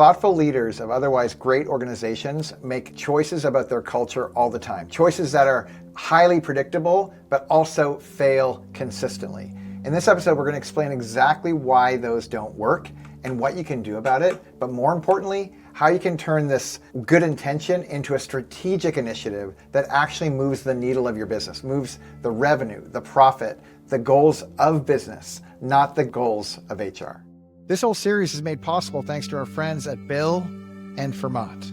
Thoughtful leaders of otherwise great organizations make choices about their culture all the time. Choices that are highly predictable, but also fail consistently. In this episode, we're going to explain exactly why those don't work and what you can do about it, but more importantly, how you can turn this good intention into a strategic initiative that actually moves the needle of your business, moves the revenue, the profit, the goals of business, not the goals of HR. This whole series is made possible thanks to our friends at Bill and Vermont.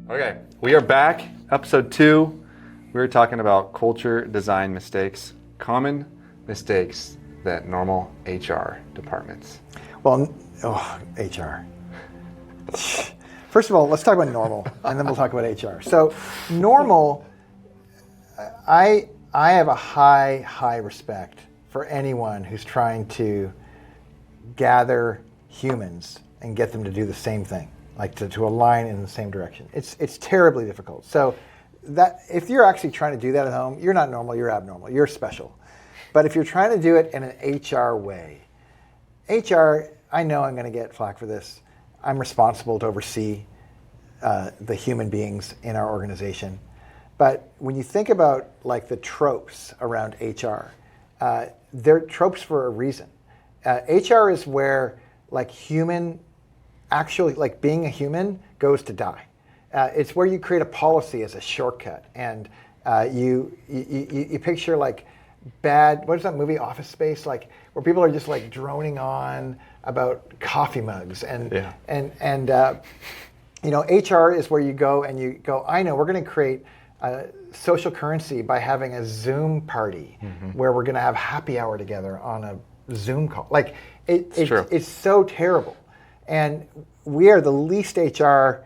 Okay, we are back. Episode 2. We were talking about culture design mistakes, common mistakes that normal HR departments. Well, HR. First of all, let's talk about normal, and then we'll talk about HR. So, normal, I have a high respect for anyone who's trying to gather humans and get them to do the same thing, like to align in the same direction. It's terribly difficult. So, that if you're actually trying to do that at home, you're not normal, you're abnormal, you're special. But if you're trying to do it in an HR way, HR, I know I'm going to get flack for this. I'm responsible to oversee the human beings in our organization. But when you think about like the tropes around HR, they're tropes for a reason. HR is where like being a human goes to die. It's where you create a policy as a shortcut, and you picture like bad, what is that movie, Office Space, like where people are just like droning on about coffee mugs and HR is where you go and you go, I know we're going to create a social currency by having a Zoom party where we're going to have happy hour together on a Zoom call. Like it's so terrible, and we are the least HR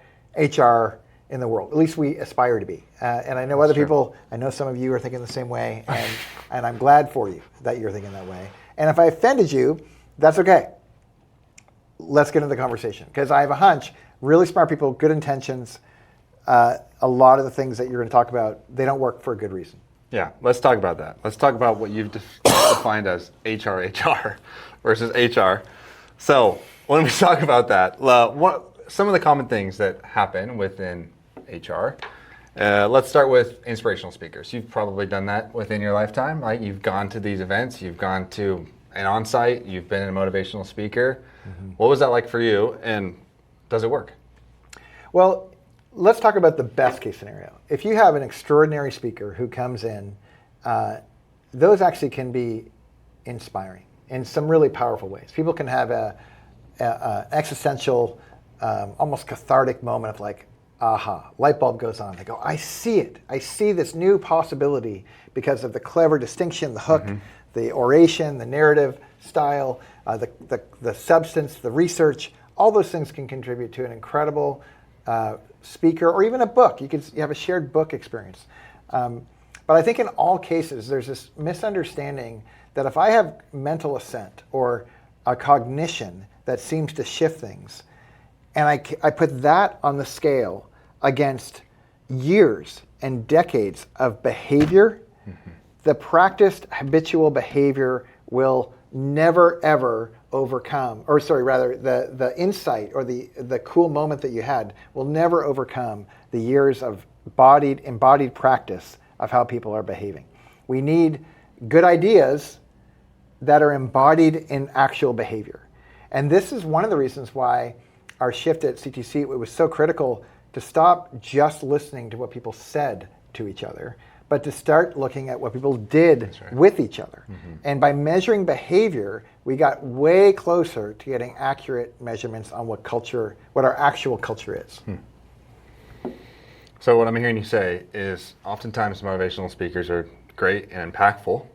in the world. At least we aspire to be. And I know other people, I know some of you are thinking the same way, and I'm glad for you that you're thinking that way. And if I offended you, that's okay. Let's get into the conversation, because I have a hunch, really smart people, good intentions, a lot of the things that you're going to talk about, they don't work for a good reason. Yeah, let's talk about that. Let's talk about what you've defined as HR versus HR. So when we talk about that, some of the common things that happen within HR. Let's start with inspirational speakers. You've probably done that within your lifetime, right? You've gone to these events, you've gone to an on-site, you've been a motivational speaker. What was that like for you, and does it work? Well, let's talk about the best case scenario. If you have an extraordinary speaker who comes in, those actually can be inspiring in some really powerful ways. People can have a existential, almost cathartic moment of like, aha, light bulb goes on. They go, I see it. I see this new possibility because of the clever distinction, the hook, the oration, the narrative style, the substance, the research. All those things can contribute to an incredible speaker, or even a book. You have a shared book experience. But I think in all cases, there's this misunderstanding that if I have mental assent or a cognition that seems to shift things, and I put that on the scale against years and decades of behavior, the practiced habitual behavior will never ever overcome, or sorry, rather the insight or the cool moment that you had will never overcome the years of embodied practice of how people are behaving. We need good ideas that are embodied in actual behavior. And this is one of the reasons why our shift at CTC, it was so critical to stop just listening to what people said to each other, but to start looking at what people did with each other. And by measuring behavior, we got way closer to getting accurate measurements on what our actual culture is. So what I'm hearing you say is oftentimes motivational speakers are great and impactful,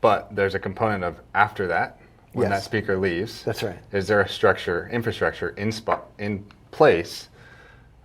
but there's a component of after that, when that speaker leaves. That's right. Is there a infrastructure in place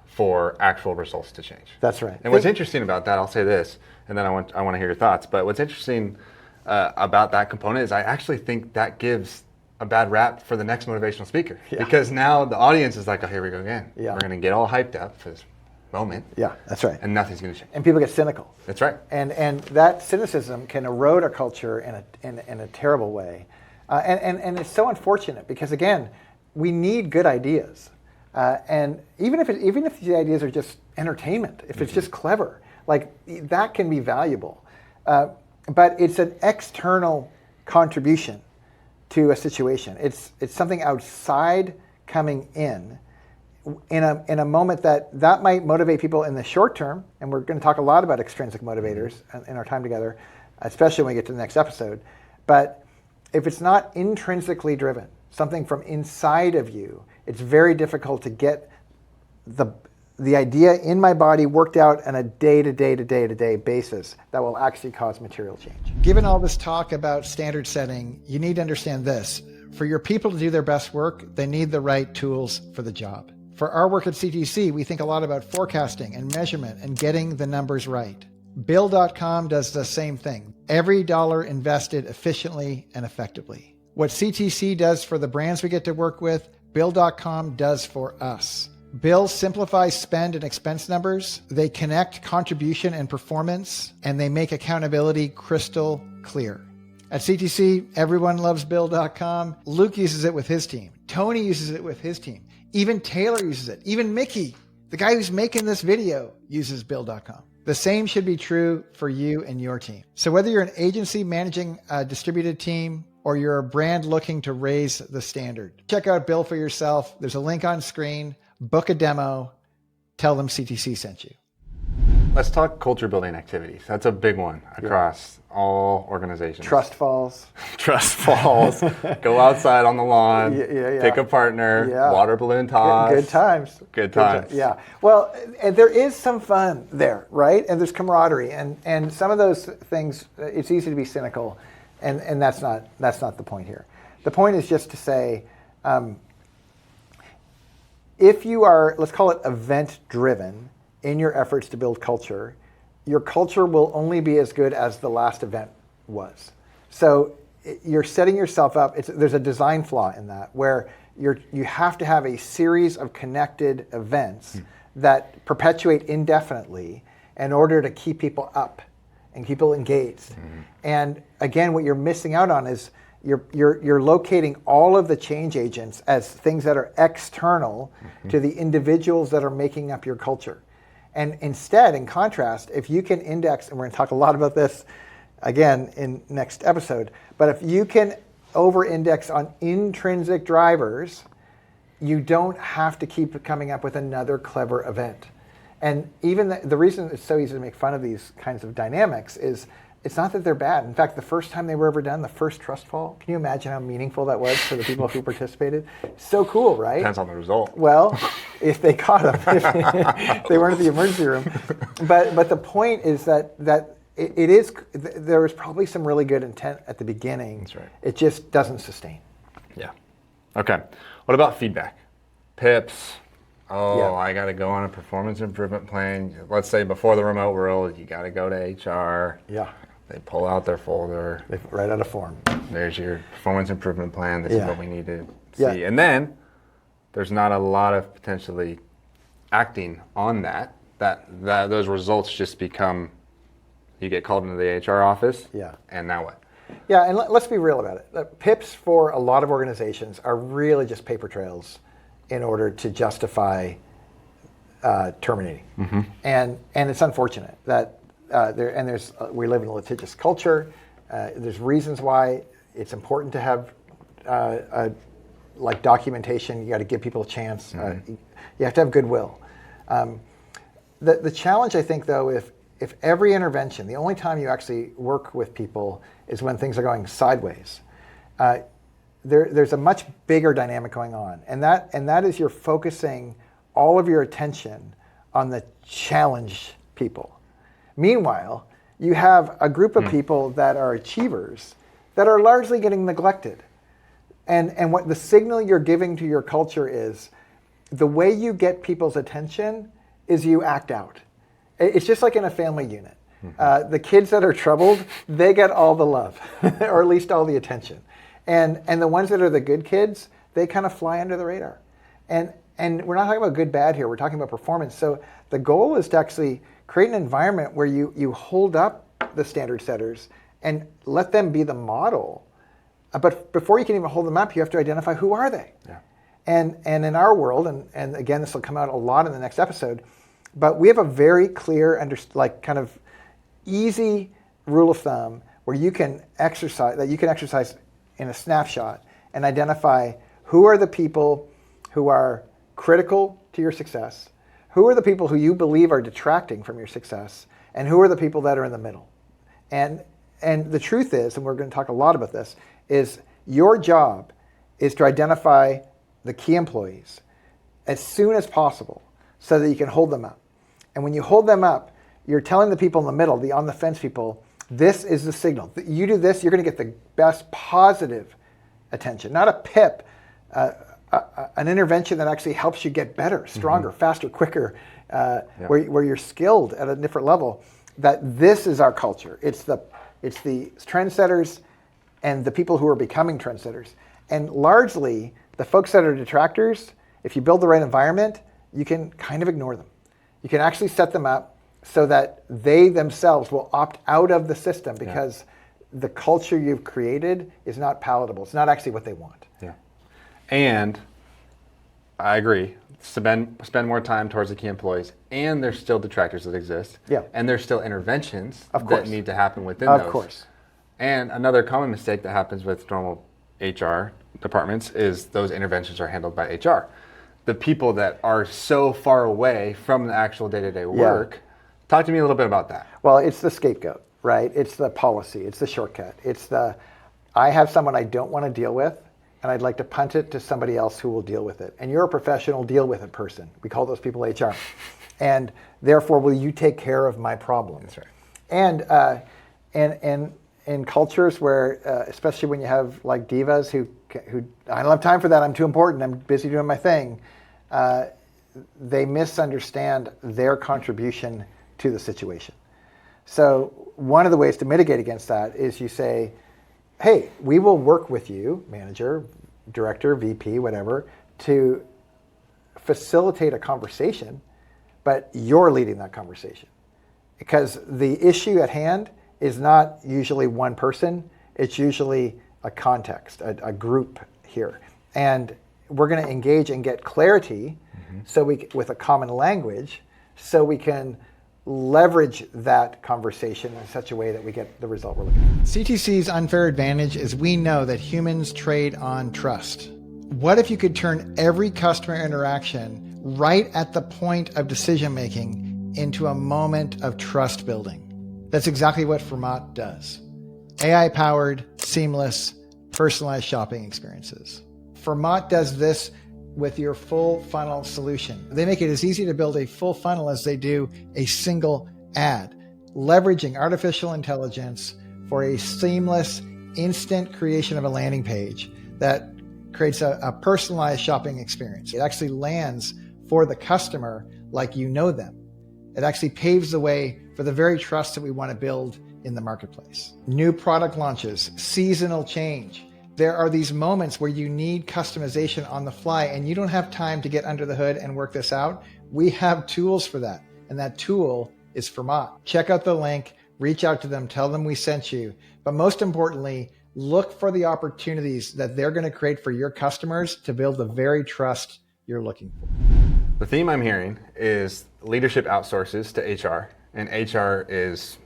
for actual results to change? That's right. And what's interesting about that, I'll say this, and then I want to hear your thoughts, but what's interesting about that component is I actually think that gives a bad rap for the next motivational speaker. Because now the audience is like, oh, here we go again. We're going to get all hyped up for this moment. Yeah, that's right. And nothing's going to change. And people get cynical. That's right. And that cynicism can erode our culture in a terrible way. And it's so unfortunate because, again, we need good ideas. And even if the ideas are just entertainment, if it's just clever, like that can be valuable. But it's an external contribution to a situation. It's something outside coming in a moment that might motivate people in the short term. And we're going to talk a lot about extrinsic motivators in our time together, especially when we get to the next episode. But if it's not intrinsically driven, something from inside of you, it's very difficult to get the idea in my body worked out on a day-to-day basis that will actually cause material change. Given all this talk about standard setting, you need to understand this. For your people to do their best work, they need the right tools for the job. For our work at CTC, we think a lot about forecasting and measurement and getting the numbers right. Bill.com does the same thing. Every dollar invested efficiently and effectively. What CTC does for the brands we get to work with, Bill.com does for us. Bill simplifies spend and expense numbers. They connect contribution and performance, and they make accountability crystal clear. At CTC, everyone loves Bill.com. Luke uses it with his team. Tony uses it with his team. Even Taylor uses it. Even Mickey, the guy who's making this video, uses Bill.com. The same should be true for you and your team. So whether you're an agency managing a distributed team or you're a brand looking to raise the standard, check out Bill for yourself. There's a link on screen. Book a demo. Tell them CTC sent you. Let's talk culture building activities. That's a big one across all organizations. Trust falls. Trust falls. Go outside on the lawn. Pick a partner. Water balloon toss. Good times. Good times. Yeah. Well, and there is some fun there, right? And there's camaraderie, and some of those things. It's easy to be cynical, and that's not the point here. The point is just to say, if you are, let's call it event driven in your efforts to build culture, your culture will only be as good as the last event was. So you're setting yourself up. There's a design flaw in that where you have to have a series of connected events that perpetuate indefinitely in order to keep people up and keep people engaged. And again, what you're missing out on is you're locating all of the change agents as things that are external to the individuals that are making up your culture. And instead, in contrast, if you can index, and we're going to talk a lot about this again in next episode, but if you can over-index on intrinsic drivers, you don't have to keep coming up with another clever event. And even the reason it's so easy to make fun of these kinds of dynamics is it's not that they're bad. In fact, the first time they were ever done, the first trust fall, can you imagine how meaningful that was for the people who participated? So cool, right? Depends on the result. Well, if they caught them, if they weren't at the emergency room. But the point is that it is, there was probably some really good intent at the beginning. That's right. It just doesn't sustain. Yeah. Okay. What about feedback? PIPs. I got to go on a performance improvement plan. Let's say before the remote world, you got to go to HR. Yeah. They pull out their folder. They write out a form. There's your performance improvement plan. This is what we need to see. Yeah. And then there's not a lot of potentially acting on that. That those results just become, you get called into the HR office. Yeah. And now what? Yeah, and let's be real about it. PIPs for a lot of organizations are really just paper trails in order to justify terminating. And it's unfortunate that we live in a litigious culture. There's reasons why it's important to have like documentation. You got to give people a chance. You have to have goodwill. The challenge, I think, though, if every intervention, the only time you actually work with people is when things are going sideways, there's a much bigger dynamic going on, and that is you're focusing all of your attention on the challenged people. Meanwhile, you have a group of people that are achievers that are largely getting neglected. And what the signal you're giving to your culture is the way you get people's attention is you act out. It's just like in a family unit. The kids that are troubled, they get all the love, or at least all the attention. And the ones that are the good kids, they kind of fly under the radar. And we're not talking about good, bad here. We're talking about performance. So the goal is to actually create an environment where you hold up the standard setters and let them be the model. But before you can even hold them up, you have to identify who are they. Yeah. And in our world, and again, this will come out a lot in the next episode, but we have a very clear, kind of easy rule of thumb where you can exercise in a snapshot and identify who are the people who are critical to your success, who are the people who you believe are detracting from your success, and who are the people that are in the middle. And the truth is, and we're going to talk a lot about this, is your job is to identify the key employees as soon as possible so that you can hold them up. And when you hold them up, you're telling the people in the middle, the on the fence people, this is the signal. You do this, you're going to get the best positive attention, not a pip, an intervention that actually helps you get better, stronger, faster, quicker, where you're skilled at a different level. That this is our culture. It's the trendsetters and the people who are becoming trendsetters. And largely, the folks that are detractors, if you build the right environment, you can kind of ignore them. You can actually set them up so that they themselves will opt out of the system because the culture you've created is not palatable. It's not actually what they want. Yeah. And I agree. Spend more time towards the key employees, and there's still detractors that exist. Yeah. And there's still interventions Of course. that need to happen within those. Of course. And another common mistake that happens with normal HR departments is those interventions are handled by HR. The people that are so far away from the actual day-to-day work. Talk to me a little bit about that. Well, it's the scapegoat, right? It's the policy. It's the shortcut. It's I have someone I don't want to deal with, and I'd like to punt it to somebody else who will deal with it. And you're a professional deal with it person. We call those people HR. And therefore, will you take care of my problems? That's right. And in cultures where, especially when you have like divas who I don't have time for that, I'm too important, I'm busy doing my thing, they misunderstand their contribution to the situation. So one of the ways to mitigate against that is you say, hey, we will work with you, manager, director, VP, whatever, to facilitate a conversation, but you're leading that conversation. Because the issue at hand is not usually one person, it's usually a context, a group here. And we're going to engage and get clarity with a common language so we can leverage that conversation in such a way that we get the result we're looking for. CTC's unfair advantage is we know that humans trade on trust. What if you could turn every customer interaction right at the point of decision making into a moment of trust building? That's exactly what Format does. AI-powered, seamless, personalized shopping experiences. Format does this with your full funnel solution. They make it as easy to build a full funnel as they do a single ad, leveraging artificial intelligence for a seamless, instant creation of a landing page that creates a personalized shopping experience. It actually lands for the customer like you know them. It actually paves the way for the very trust that we want to build in the marketplace. New product launches, seasonal change. There are these moments where you need customization on the fly and you don't have time to get under the hood and work this out. We have tools for that. And that tool is Format. Check out the link, reach out to them, tell them we sent you. But most importantly, look for the opportunities that they're going to create for your customers to build the very trust you're looking for. The theme I'm hearing is leadership outsources to HR, and HR is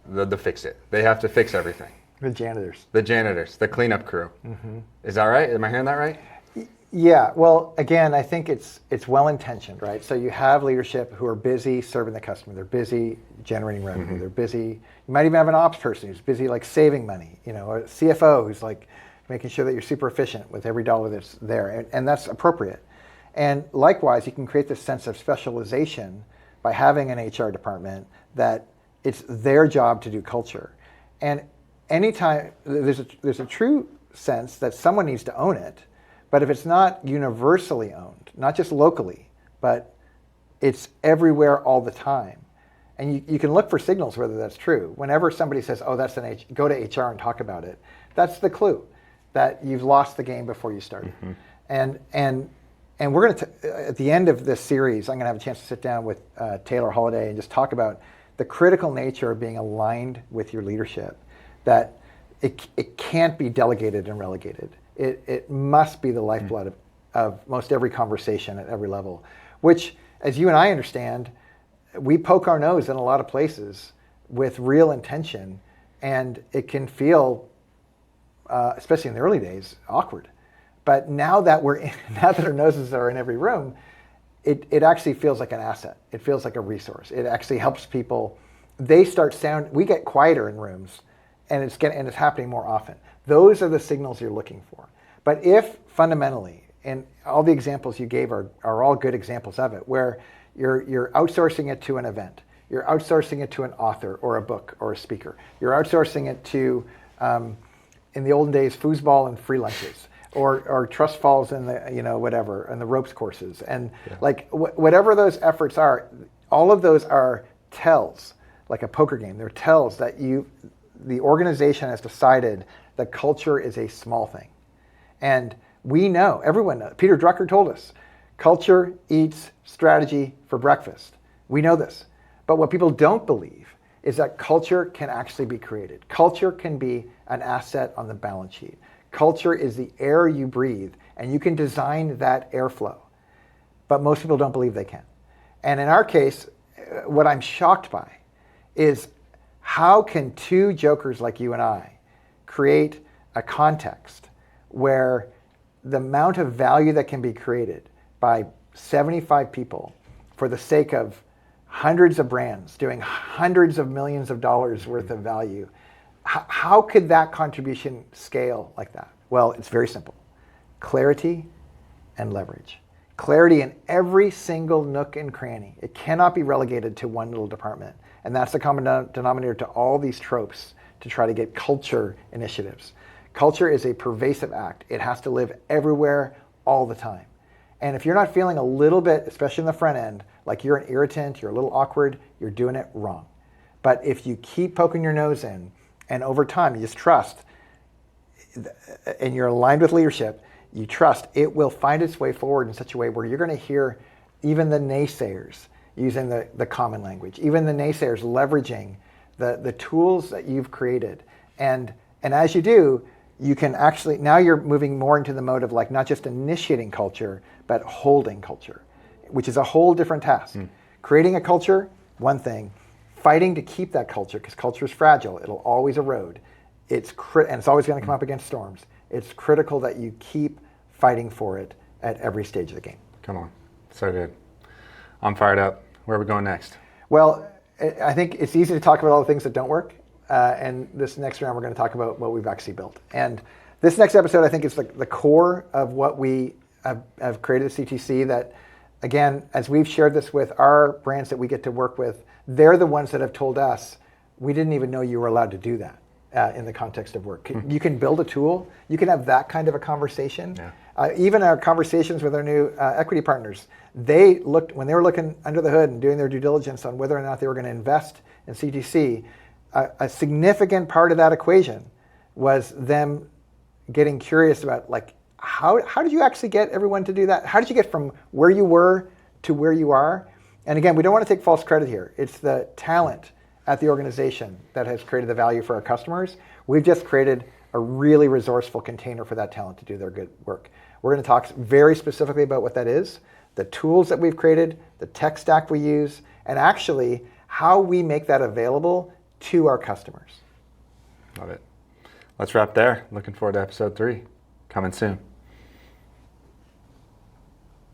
the fix-it. They have to fix everything. The janitors. The janitors, the cleanup crew. Mm-hmm. Is that right? Am I hearing that right? Yeah, well, again, I think it's well-intentioned, right? So you have leadership who are busy serving the customer. They're busy generating revenue. Mm-hmm. They're busy. You might even have an ops person who's busy like saving money, or a CFO who's like making sure that you're super efficient with every dollar that's there. And that's appropriate. And likewise, you can create this sense of specialization by having an HR department that it's their job to do culture. And anytime, there's a true sense that someone needs to own it, but if it's not universally owned, not just locally, but it's everywhere all the time. And you can look for signals whether that's true. Whenever somebody says, oh, that's go to HR and talk about it, that's the clue that you've lost the game before you started. Mm-hmm. And we're going to, at the end of this series, I'm going to have a chance to sit down with Taylor Holiday and just talk about the critical nature of being aligned with your leadership, that it can't be delegated and relegated. It must be the lifeblood of most every conversation at every level, which, as you and I understand, we poke our nose in a lot of places with real intention, and it can feel, especially in the early days, awkward. But now that now that our noses are in every room, it actually feels like an asset. It feels like a resource. It actually helps people. We get quieter in rooms, and it's happening more often. Those are the signals you're looking for. But if fundamentally, and all the examples you gave are all good examples of it, where you're outsourcing it to an event, you're outsourcing it to an author or a book or a speaker, you're outsourcing it to, in the olden days, foosball and free lunches, or trust falls in the whatever, and the ropes courses, and whatever those efforts are, all of those are tells, like a poker game. They're tells that the organization has decided that culture is a small thing. And we know, everyone knows, Peter Drucker told us, culture eats strategy for breakfast. We know this. But what people don't believe is that culture can actually be created. Culture can be an asset on the balance sheet. Culture is the air you breathe, and you can design that airflow. But most people don't believe they can. And in our case, what I'm shocked by is how can two jokers like you and I create a context where the amount of value that can be created by 75 people for the sake of hundreds of brands doing hundreds of millions of dollars worth of value, how could that contribution scale like that? Well, it's very simple. Clarity and leverage. Clarity in every single nook and cranny. It cannot be relegated to one little department. And that's the common denominator to all these tropes to try to get culture initiatives. Culture is a pervasive act. It has to live everywhere all the time. And if you're not feeling a little bit, especially in the front end, like you're an irritant, you're a little awkward, you're doing it wrong. But if you keep poking your nose in, and over time you just trust, and you're aligned with leadership, you trust it will find its way forward in such a way where you're going to hear even the naysayers using the common language, even the naysayers leveraging the tools that you've created. And as you do, you can actually, now you're moving more into the mode of like not just initiating culture, but holding culture, which is a whole different task. Creating a culture, one thing. Fighting to keep that culture, because culture is fragile. It'll always erode. And it's always going to come up against storms. It's critical that you keep fighting for it at every stage of the game. Come on. So good. I'm fired up. Where are we going next? Well, I think it's easy to talk about all the things that don't work. And this next round, we're going to talk about what we've actually built. And this next episode, I think, is the core of what we have created at CTC. That, again, as we've shared this with our brands that we get to work with, they're the ones that have told us, we didn't even know you were allowed to do that in the context of work. You can build a tool. You can have that kind of a conversation. Yeah. Even our conversations with our new equity partners, when they were looking under the hood and doing their due diligence on whether or not they were going to invest in CTC, a significant part of that equation was them getting curious about, like, how did you actually get everyone to do that? How did you get from where you were to where you are? And again, we don't want to take false credit here. It's the talent at the organization that has created the value for our customers. We've just created a really resourceful container for that talent to do their good work. We're going to talk very specifically about what that is, the tools that we've created, the tech stack we use, and actually how we make that available to our customers. Love it. Let's wrap there. Looking forward to episode 3. Coming soon.